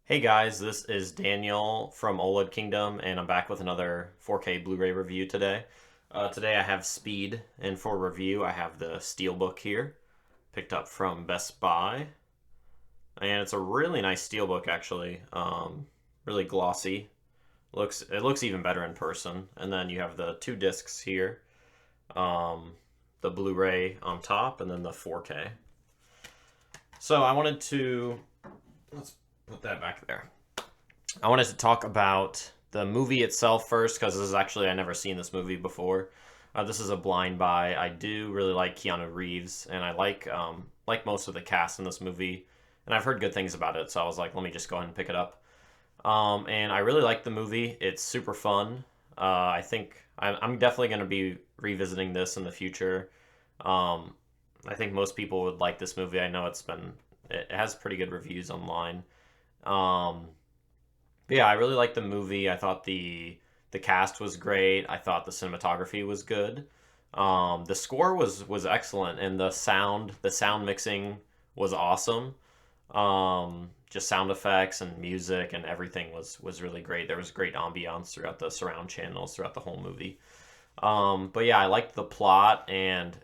Hey guys, this is Daniel from OLED Kingdom, and I'm back with another 4K Blu-ray review today. Today I have Speed, and for review I have the Steelbook here, picked up from Best Buy, and it's a really nice Steelbook actually, really glossy. It looks even better in person. And then you have the two discs here, um, the Blu-ray on top, and then the 4K. So I wanted to let's put that back there. I wanted to talk about the movie itself first because this is actually I never seen this movie before. This is a blind buy. I do really like Keanu Reeves, and I like most of the cast in this movie, and I've heard good things about it. So I was like, let me just go ahead and pick it up. And I really like the movie. It's super fun. I think I'm definitely going to be revisiting this in the future. Um, I think most people would like this movie. I know it has pretty good reviews online. Um, but yeah, I really liked the movie. I thought the cast was great. I thought the cinematography was good. The score was excellent, and the sound mixing was awesome. Just sound effects and music and everything was really great. There was great ambiance throughout the surround channels throughout the whole movie. But yeah, I liked the plot, and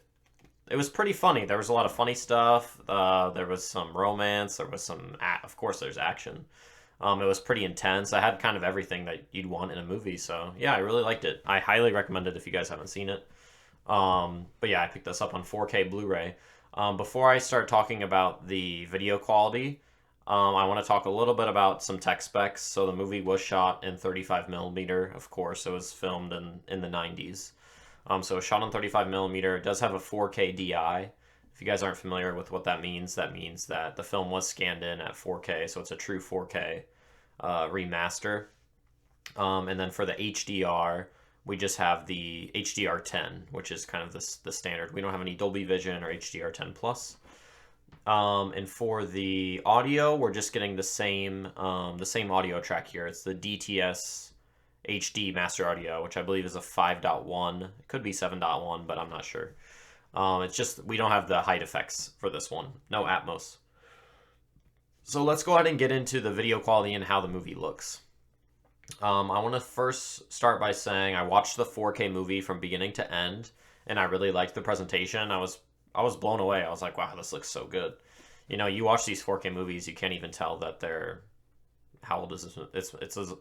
it was pretty funny. There was a lot of funny stuff. There was some romance. There was of course, there's action. It was pretty intense. I had kind of everything that you'd want in a movie. So yeah, I really liked it. I highly recommend it if you guys haven't seen it. But yeah, I picked this up on 4K Blu-ray. Before I start talking about the video quality, I want to talk a little bit about some tech specs. So the movie was shot in 35 millimeter. Of course, it was filmed in the 90s. So it's shot on 35 millimeter. It does have a 4K DI. If you guys aren't familiar with what that means that the film was scanned in at 4K, so it's a true 4K remaster. And then for the HDR, we just have the HDR10, which is kind of the standard. We don't have any Dolby Vision or HDR10 Plus. And for the audio, we're just getting the same audio track here. It's the DTS HD Master Audio, which I believe is a 5.1. It could be 7.1, but I'm not sure. It's just we don't have the height effects for this one. No Atmos. So let's go ahead and get into the video quality and how the movie looks. I want to first start by saying I watched the 4K movie from beginning to end, and I really liked the presentation. I was blown away. I was like, wow, this looks so good. You watch these 4K movies, you can't even tell that they're how old is this?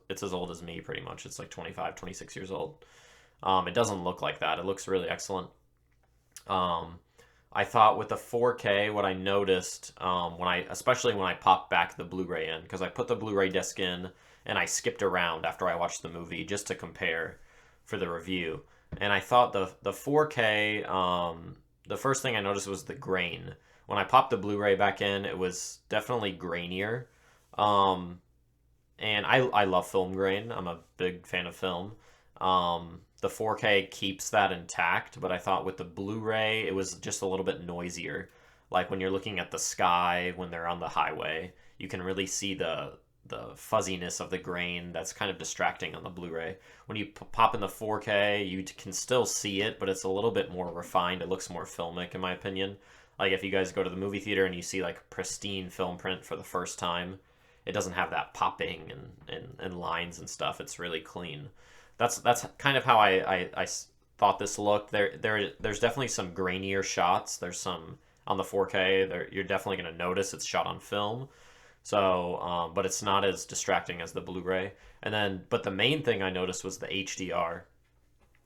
It's as old as me pretty much. It's like 25, 26 years old. It doesn't look like that. It looks really excellent. Um, I thought with the 4K, what I noticed especially when I popped back the Blu-ray in, because I put the Blu-ray disc in and I skipped around after I watched the movie just to compare for the review. And I thought the 4K, the first thing I noticed was the grain. When I popped the Blu-ray back in, it was definitely grainier. Um, and I love film grain. I'm a big fan of film. The 4K keeps that intact, but I thought with the Blu-ray, it was just a little bit noisier. Like when you're looking at the sky when they're on the highway, you can really see the fuzziness of the grain that's kind of distracting on the Blu-ray. When you pop in the 4K, you can still see it, but it's a little bit more refined. It looks more filmic, in my opinion. Like if you guys go to the movie theater and you see like pristine film print for the first time, it doesn't have that popping and lines and stuff. It's really clean. That's kind of how I thought this looked. There's definitely some grainier shots. There's some on the 4K. You're definitely going to notice it's shot on film. So, but it's not as distracting as the Blu-ray. But the main thing I noticed was the HDR.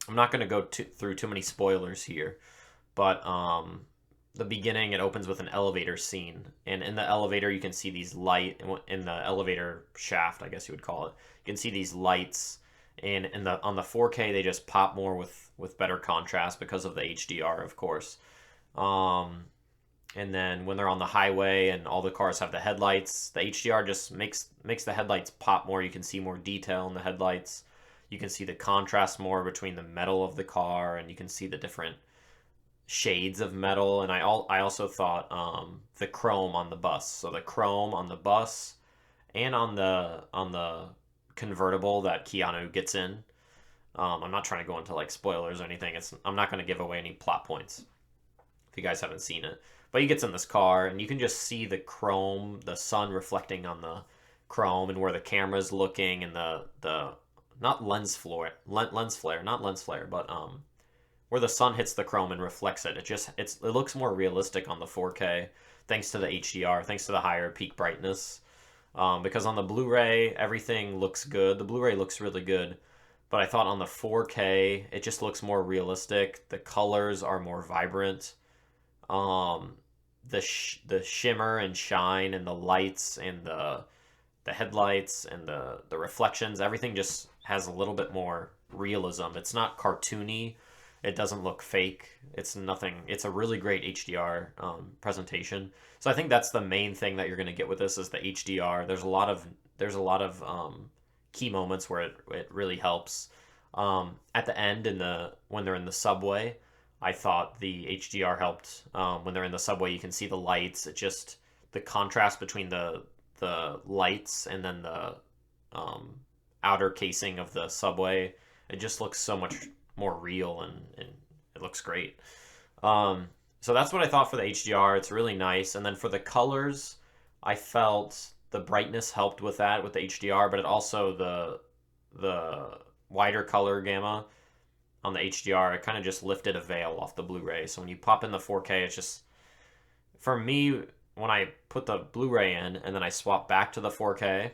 I'm not going to go through too many spoilers here, but the beginning, it opens with an elevator scene, and in the elevator you can see these light in the elevator shaft, I guess you would call it. You can see these lights, and on the 4K they just pop more with better contrast because of the HDR, of course. Um, and then when they're on the highway and all the cars have the headlights, the HDR just makes the headlights pop more. You can see more detail in the headlights. You can see the contrast more between the metal of the car, and you can see the different shades of metal. And I also thought the chrome on the bus. So the chrome on the bus and on the convertible that Keanu gets in. I'm not trying to go into like spoilers or anything. I'm not going to give away any plot points if you guys haven't seen it. But he gets in this car and you can just see the chrome, the sun reflecting on the chrome and where the camera's looking, and the not lens flare, not lens flare, but where the sun hits the chrome and reflects it. It looks more realistic on the 4K thanks to the HDR, thanks to the higher peak brightness. Because on the Blu-ray everything looks good. The Blu-ray looks really good, but I thought on the 4K it just looks more realistic. The colors are more vibrant. The shimmer and shine and the lights and the headlights and the reflections, everything just has a little bit more realism. It's not cartoony. It doesn't look fake. It's nothing. It's a really great HDR presentation. So I think that's the main thing that you're going to get with this is the HDR. There's a lot of key moments where it really helps. At the end when they're in the subway, I thought the HDR helped. When they're in the subway, you can see the lights. It just the contrast between the lights and then the outer casing of the subway. It just looks so much more real and it looks great. So that's what I thought for the HDR. It's really nice. And then for the colors, I felt the brightness helped with that with the HDR, but it also the wider color gamma on the HDR, it kind of just lifted a veil off the Blu-ray. So when you pop in the 4K, it's just, for me, when I put the Blu-ray in and then I swap back to the 4K,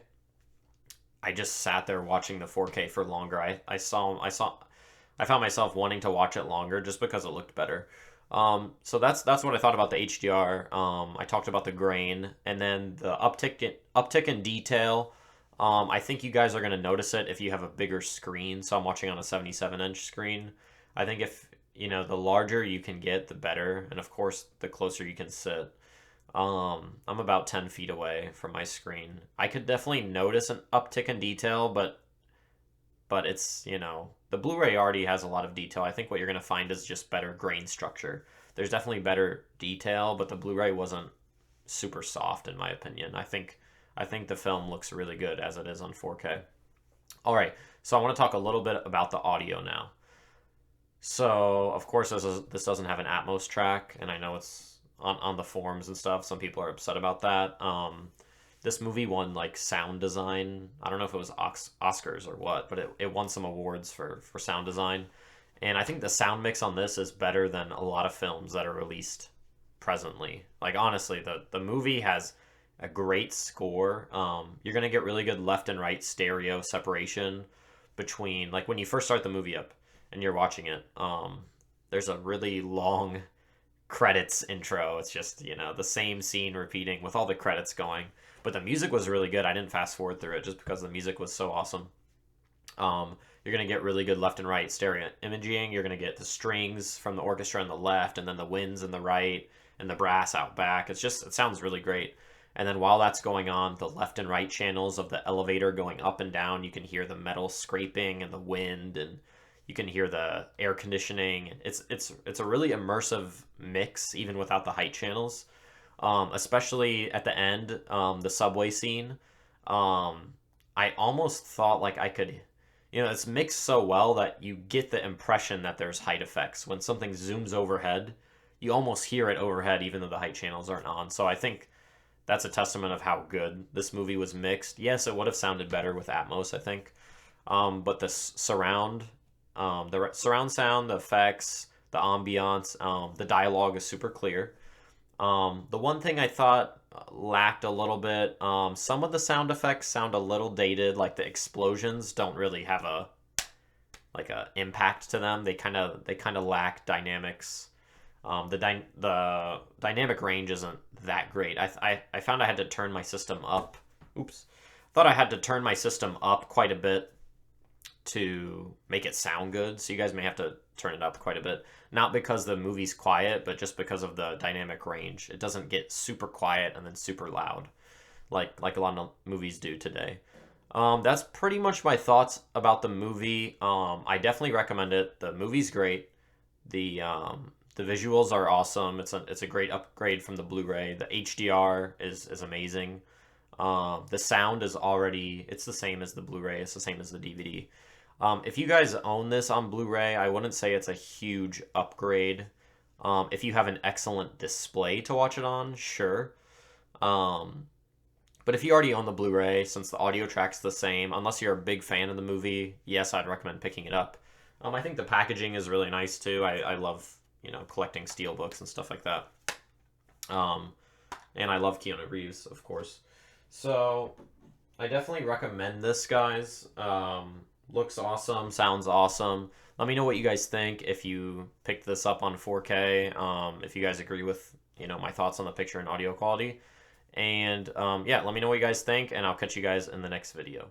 I just sat there watching the 4K for longer. I found myself wanting to watch it longer just because it looked better. So that's what I thought about the HDR. I talked about the grain and then the uptick in detail. I think you guys are going to notice it if you have a bigger screen. So I'm watching on a 77-inch screen. I think if, the larger you can get, the better. And of course, the closer you can sit. I'm about 10 feet away from my screen. I could definitely notice an uptick in detail, but it's, the Blu-ray already has a lot of detail. I think what you're going to find is just better grain structure. There's definitely better detail, but the Blu-ray wasn't super soft in my opinion. I think the film looks really good as it is on 4K. All right, so I want to talk a little bit about the audio now. So, of course, this doesn't have an Atmos track, and I know it's on the forums and stuff. Some people are upset about that. This movie won, sound design. I don't know if it was Oscars or what, but it won some awards for sound design. And I think the sound mix on this is better than a lot of films that are released presently. Honestly, the movie has a great score. You're going to get really good left and right stereo separation between, when you first start the movie up and you're watching it, there's a really long credits intro. It's just, the same scene repeating with all the credits going. But the music was really good. I didn't fast forward through it just because the music was so awesome. You're going to get really good left and right stereo imaging. You're going to get the strings from the orchestra on the left and then the winds in the right and the brass out back. It sounds really great. And then while that's going on, the left and right channels of the elevator going up and down, you can hear the metal scraping and the wind, and you can hear the air conditioning. It's a really immersive mix, even without the height channels. Especially at the end, the subway scene. I almost thought I could, it's mixed so well that you get the impression that there's height effects. When something zooms overhead, you almost hear it overhead even though the height channels aren't on. So I think that's a testament of how good this movie was mixed. Yes, it would have sounded better with Atmos, I think. But the surround sound, the effects, the ambiance, the dialogue is super clear. The one thing I thought lacked a little bit, some of the sound effects sound a little dated, the explosions don't really have a impact to them. They kind of lack dynamics. The dynamic range isn't that great. I found I had to turn my system up. Thought I had to turn my system up quite a bit to make it sound good. So you guys may have to turn it up quite a bit. Not because the movie's quiet, but just because of the dynamic range. It doesn't get super quiet and then super loud like a lot of movies do today. That's pretty much my thoughts about the movie. I definitely recommend it. The movie's great. The visuals are awesome. It's a great upgrade from the Blu-ray. The HDR is amazing. The sound is it's the same as the Blu-ray. It's the same as the DVD. If you guys own this on Blu-ray, I wouldn't say it's a huge upgrade. If you have an excellent display to watch it on, sure. But But if you already own the Blu-ray, since the audio track's the same, unless you're a big fan of the movie, yes, I'd recommend picking it up. I think the packaging is really nice too. I love, collecting steelbooks and stuff like that. And I love Keanu Reeves, of course. So I definitely recommend this, guys. Looks awesome, sounds awesome. Let me know what you guys think if you picked this up on 4K. If you guys agree with, my thoughts on the picture and audio quality. And yeah, let me know what you guys think, and I'll catch you guys in the next video.